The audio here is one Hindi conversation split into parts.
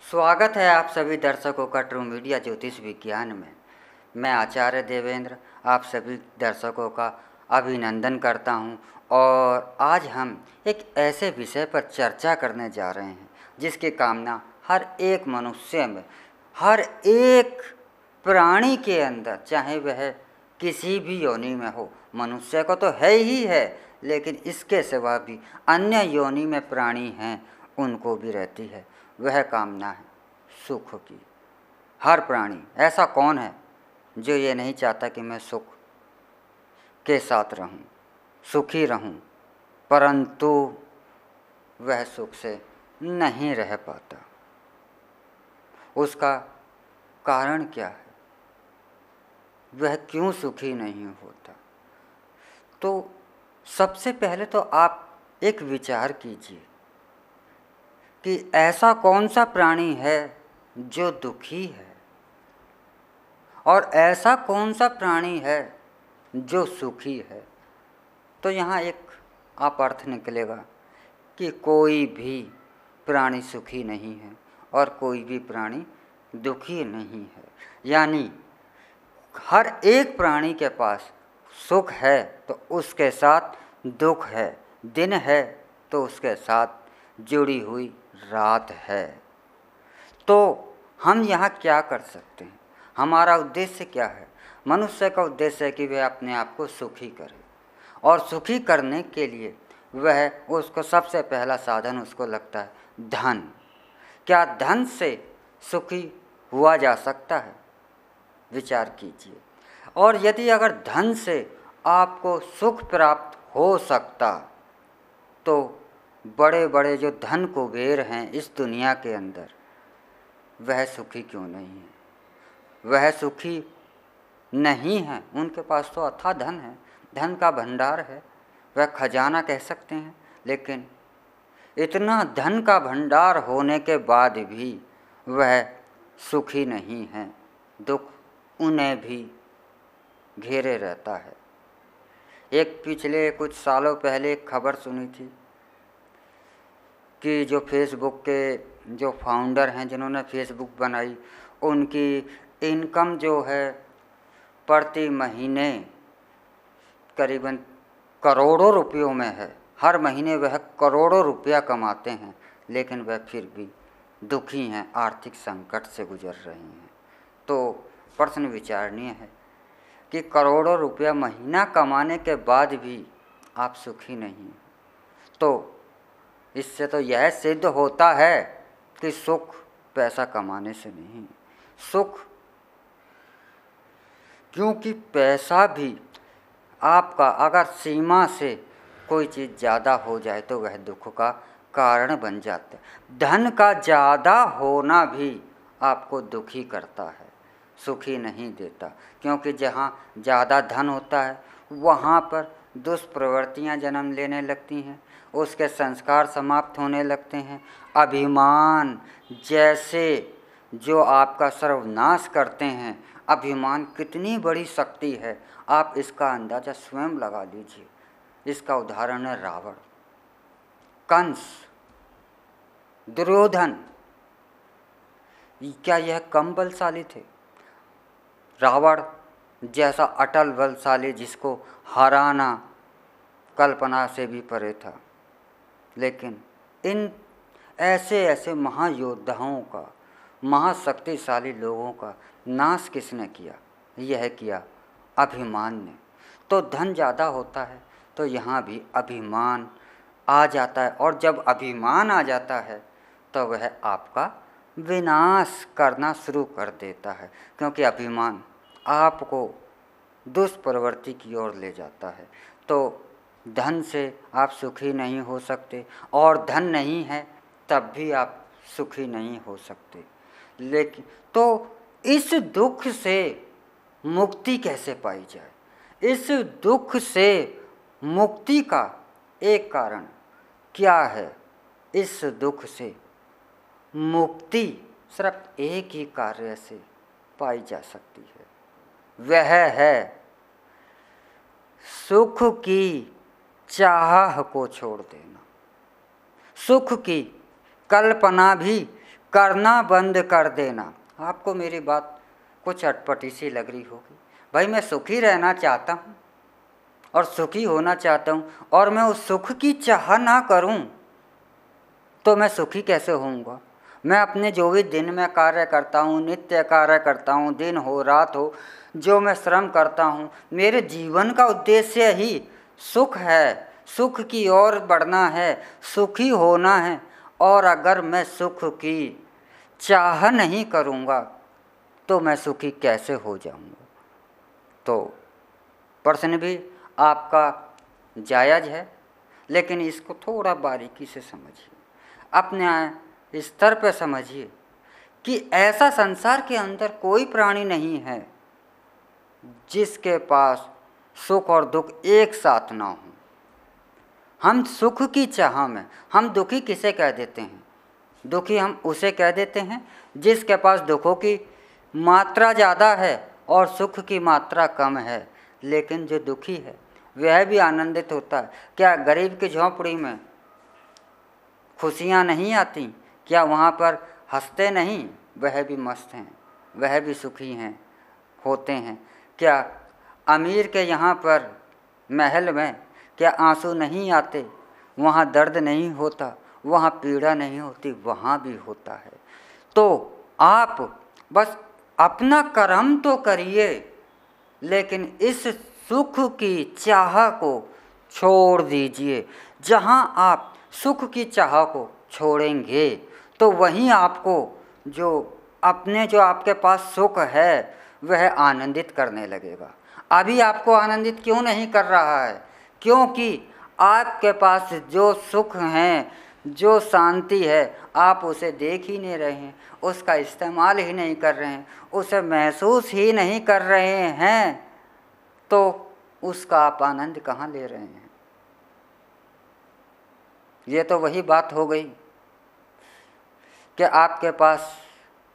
स्वागत है आप सभी दर्शकों का ट्रू मीडिया ज्योतिष विज्ञान में। मैं आचार्य देवेंद्र आप सभी दर्शकों का अभिनंदन करता हूं और आज हम एक ऐसे विषय पर चर्चा करने जा रहे हैं जिसकी कामना हर एक मनुष्य में, हर एक प्राणी के अंदर, चाहे वह किसी भी योनि में हो, मनुष्य को तो है ही है, लेकिन इसके सिवा भी अन्य योनि में प्राणी हैं उनको भी रहती है। वह कामना है सुख की। हर प्राणी, ऐसा कौन है जो ये नहीं चाहता कि मैं सुख के साथ रहूं, सुखी रहूं, परंतु वह सुख से नहीं रह पाता। उसका कारण क्या है, वह क्यों सुखी नहीं होता? तो सबसे पहले तो आप एक विचार कीजिए कि ऐसा कौन सा प्राणी है जो दुखी है और ऐसा कौन सा प्राणी है जो सुखी है। तो यहाँ एक आप अर्थ निकलेगा कि कोई भी प्राणी सुखी नहीं है और कोई भी प्राणी दुखी नहीं है। यानी हर एक प्राणी के पास सुख है तो उसके साथ दुख है, दिन है तो उसके साथ जुड़ी हुई रात है। तो हम यहाँ क्या कर सकते हैं? हमारा उद्देश्य क्या है? मनुष्य का उद्देश्य है कि वह अपने आप को सुखी करे, और सुखी करने के लिए वह उसको सबसे पहला साधन उसको लगता है धन। क्या धन से सुखी हुआ जा सकता है? विचार कीजिए। और यदि अगर धन से आपको सुख प्राप्त हो सकता तो बड़े बड़े जो धन कुबेर हैं इस दुनिया के अंदर, वह सुखी क्यों नहीं है? वह सुखी नहीं है। उनके पास तो अथाह धन है, धन का भंडार है, वह खजाना कह सकते हैं। लेकिन इतना धन का भंडार होने के बाद भी वह सुखी नहीं है। दुख उन्हें भी घेरे रहता है। एक पिछले कुछ सालों पहले एक खबर सुनी थी कि जो फेसबुक के जो फाउंडर हैं, जिन्होंने फेसबुक बनाई, उनकी इनकम जो है प्रति महीने करीबन करोड़ों रुपयों में है। हर महीने वह करोड़ों रुपया कमाते हैं, लेकिन वह फिर भी दुखी हैं, आर्थिक संकट से गुजर रहे हैं। तो प्रश्न विचारणीय है कि करोड़ों रुपया महीना कमाने के बाद भी आप सुखी नहीं हैं। तो इससे तो यह सिद्ध होता है कि सुख पैसा कमाने से नहीं, सुख, क्योंकि पैसा भी आपका अगर सीमा से कोई चीज़ ज़्यादा हो जाए तो वह दुख का कारण बन जाता है। धन का ज़्यादा होना भी आपको दुखी करता है, सुखी नहीं देता। क्योंकि जहाँ ज़्यादा धन होता है वहाँ पर दुष्प्रवृत्तियाँ जन्म लेने लगती हैं, उसके संस्कार समाप्त होने लगते हैं। अभिमान जैसे जो आपका सर्वनाश करते हैं, अभिमान कितनी बड़ी शक्ति है आप इसका अंदाज़ा स्वयं लगा लीजिए। इसका उदाहरण है रावण, कंस, दुर्योधन। क्या यह कम बलशाली थे? रावण जैसा अटल बलशाली जिसको हराना कल्पना से भी परे था। लेकिन इन ऐसे ऐसे महायोद्धाओं का, महाशक्तिशाली लोगों का नाश किसने किया? यह किया अभिमान ने। तो धन ज़्यादा होता है तो यहाँ भी अभिमान आ जाता है, और जब अभिमान आ जाता है तो वह आपका विनाश करना शुरू कर देता है। क्योंकि अभिमान आपको दुष्प्रवृत्ति की ओर ले जाता है। तो धन से आप सुखी नहीं हो सकते, और धन नहीं है तब भी आप सुखी नहीं हो सकते। लेकिन तो इस दुख से मुक्ति कैसे पाई जाए? इस दुख से मुक्ति का एक कारण क्या है? इस दुख से मुक्ति सिर्फ एक ही कार्य से पाई जा सकती है, वह है सुख की चाह को छोड़ देना। सुख की कल्पना भी करना बंद कर देना। आपको मेरी बात कुछ अटपटी सी लग रही होगी। भाई मैं सुखी रहना चाहता हूँ और सुखी होना चाहता हूँ, और मैं उस सुख की चाह ना करूँ तो मैं सुखी कैसे होऊंगा। मैं अपने जो भी दिन में कार्य करता हूँ, नित्य कार्य करता हूँ, दिन हो रात हो, जो मैं श्रम करता हूँ, मेरे जीवन का उद्देश्य ही सुख है, सुख की ओर बढ़ना है, सुखी होना है। और अगर मैं सुख की चाह नहीं करूँगा तो मैं सुखी कैसे हो जाऊँगा। तो प्रश्न भी आपका जायज़ है, लेकिन इसको थोड़ा बारीकी से समझिए, अपने स्तर पर समझिए कि ऐसा संसार के अंदर कोई प्राणी नहीं है जिसके पास सुख और दुख एक साथ ना हो। हम सुख की चाह में, हम दुखी किसे कह देते हैं? दुखी हम उसे कह देते हैं जिसके पास दुखों की मात्रा ज़्यादा है और सुख की मात्रा कम है। लेकिन जो दुखी है वह भी आनंदित होता है। क्या गरीब की झोंपड़ी में खुशियाँ नहीं आती? क्या वहाँ पर हंसते नहीं? वह भी मस्त हैं, वह भी सुखी हैं, होते हैं। क्या अमीर के यहाँ पर महल में क्या आंसू नहीं आते? वहाँ दर्द नहीं होता, वहाँ पीड़ा नहीं होती? वहाँ भी होता है। तो आप बस अपना कर्म तो करिए, लेकिन इस सुख की चाह को छोड़ दीजिए। जहाँ आप सुख की चाह को छोड़ेंगे तो वहीं आपको जो आपके पास सुख है वह आनंदित करने लगेगा। अभी आपको आनंदित क्यों नहीं कर रहा है? क्योंकि आपके पास जो सुख है, जो शांति है, आप उसे देख ही नहीं रहे हैं, उसका इस्तेमाल ही नहीं कर रहे हैं, उसे महसूस ही नहीं कर रहे हैं। तो उसका आप आनंद कहाँ ले रहे हैं? ये तो वही बात हो गई कि आपके पास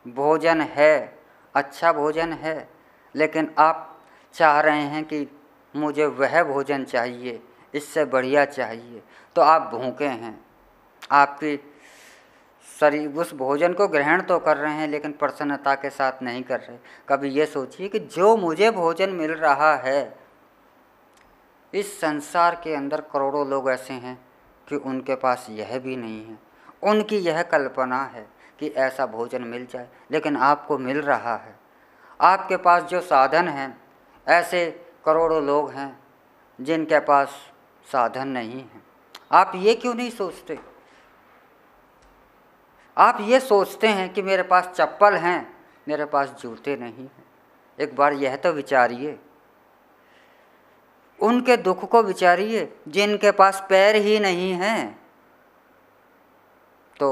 भोजन है, अच्छा भोजन है, लेकिन आप चाह रहे हैं कि मुझे वह भोजन चाहिए, इससे बढ़िया चाहिए। तो आप भूखे हैं, आपकी शरीर उस भोजन को ग्रहण तो कर रहे हैं लेकिन प्रसन्नता के साथ नहीं कर रहे। कभी ये सोचिए कि जो मुझे भोजन मिल रहा है, इस संसार के अंदर करोड़ों लोग ऐसे हैं कि उनके पास यह भी नहीं है। उनकी यह कल्पना है कि ऐसा भोजन मिल जाए, लेकिन आपको मिल रहा है। आपके पास जो साधन हैं, ऐसे करोड़ों लोग हैं जिनके पास साधन नहीं है। आप ये क्यों नहीं सोचते? आप ये सोचते हैं कि मेरे पास चप्पल हैं, मेरे पास जूते नहीं हैं। एक बार यह तो विचारिए, उनके दुख को विचारिए जिनके पास पैर ही नहीं हैं। तो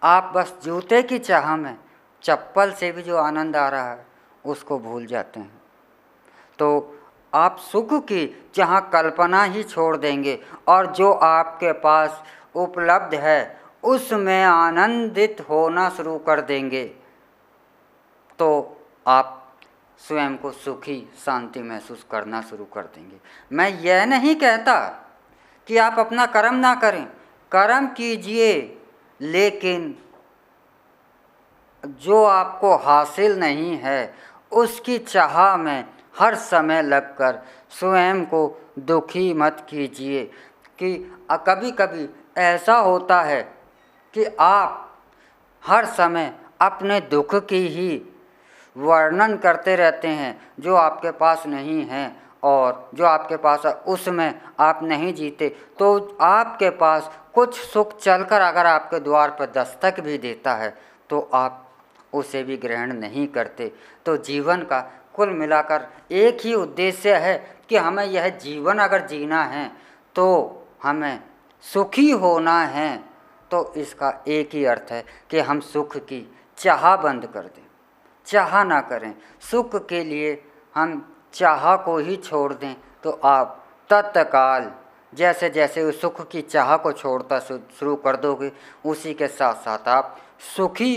आप बस जूते की चाह में चप्पल से भी जो आनंद आ रहा है उसको भूल जाते हैं। तो आप सुख की जहाँ कल्पना ही छोड़ देंगे और जो आपके पास उपलब्ध है उसमें आनंदित होना शुरू कर देंगे, तो आप स्वयं को सुखी, शांति महसूस करना शुरू कर देंगे। मैं यह नहीं कहता कि आप अपना कर्म ना करें, कर्म कीजिए, लेकिन जो आपको हासिल नहीं है उसकी चाह में हर समय लगकर स्वयं को दुखी मत कीजिए। कि कभी कभी ऐसा होता है कि आप हर समय अपने दुख की ही वर्णन करते रहते हैं, जो आपके पास नहीं है, और जो आपके पास है उसमें आप नहीं जीते। तो आपके पास कुछ सुख चलकर अगर आपके द्वार पर दस्तक भी देता है तो आप उसे भी ग्रहण नहीं करते। तो जीवन का कुल मिलाकर एक ही उद्देश्य है कि हमें यह जीवन अगर जीना है तो हमें सुखी होना है। तो इसका एक ही अर्थ है कि हम सुख की चाह बंद कर दें, चाह ना करें। सुख के लिए हम चाह को ही छोड़ दें तो आप तत्काल जैसे जैसे उस सुख की चाह को छोड़ता शुरू कर दोगे, उसी के साथ साथ आप सुखी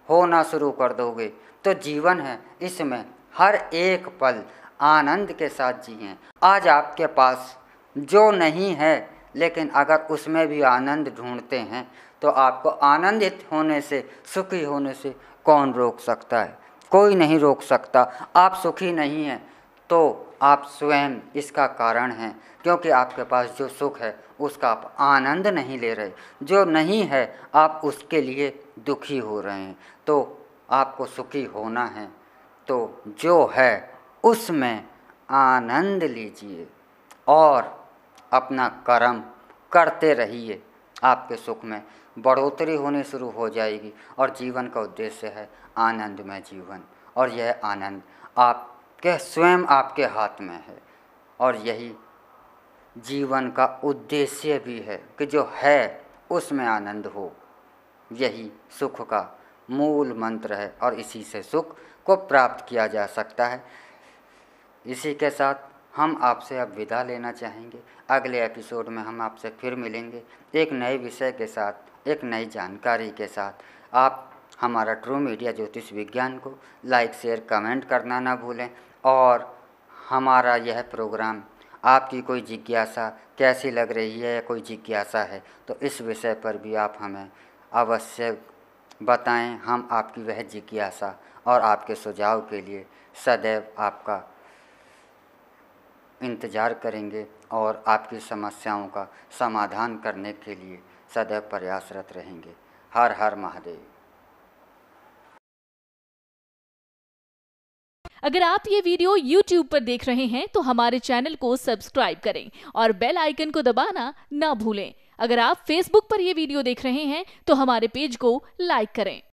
होना शुरू कर दोगे। तो जीवन है, इसमें हर एक पल आनंद के साथ जिएं। आज आपके पास जो नहीं है, लेकिन अगर उसमें भी आनंद ढूंढते हैं तो आपको आनंदित होने से, सुखी होने से कौन रोक सकता है? कोई नहीं रोक सकता। आप सुखी नहीं हैं तो आप स्वयं इसका कारण हैं, क्योंकि आपके पास जो सुख है उसका आप आनंद नहीं ले रहे। जो नहीं है आप उसके लिए दुखी हो रहे हैं। तो आपको सुखी होना है तो जो है उसमें आनंद लीजिए और अपना कर्म करते रहिए। आपके सुख में बढ़ोतरी होनी शुरू हो जाएगी और जीवन का उद्देश्य है आनंदमय जीवन, और यह आनंद आपके स्वयं आपके हाथ में है। और यही जीवन का उद्देश्य भी है कि जो है उसमें आनंद हो। यही सुख का मूल मंत्र है और इसी से सुख को प्राप्त किया जा सकता है। इसी के साथ हम आपसे अब विदा लेना चाहेंगे। अगले एपिसोड में हम आपसे फिर मिलेंगे एक नए विषय के साथ, एक नई जानकारी के साथ। आप हमारा ट्रू मीडिया ज्योतिष विज्ञान को लाइक, शेयर, कमेंट करना ना भूलें। और हमारा यह प्रोग्राम आपकी कोई जिज्ञासा कैसी लग रही है या कोई जिज्ञासा है तो इस विषय पर भी आप हमें अवश्य बताएं। हम आपकी वह जिज्ञासा और आपके सुझाव के लिए सदैव आपका इंतज़ार करेंगे और आपकी समस्याओं का समाधान करने के लिए सदैव प्रयासरत रहेंगे। हर हर महादेव। अगर आप ये वीडियो YouTube पर देख रहे हैं तो हमारे चैनल को सब्सक्राइब करें और बेल आइकन को दबाना ना भूलें। अगर आप Facebook पर ये वीडियो देख रहे हैं तो हमारे पेज को लाइक करें।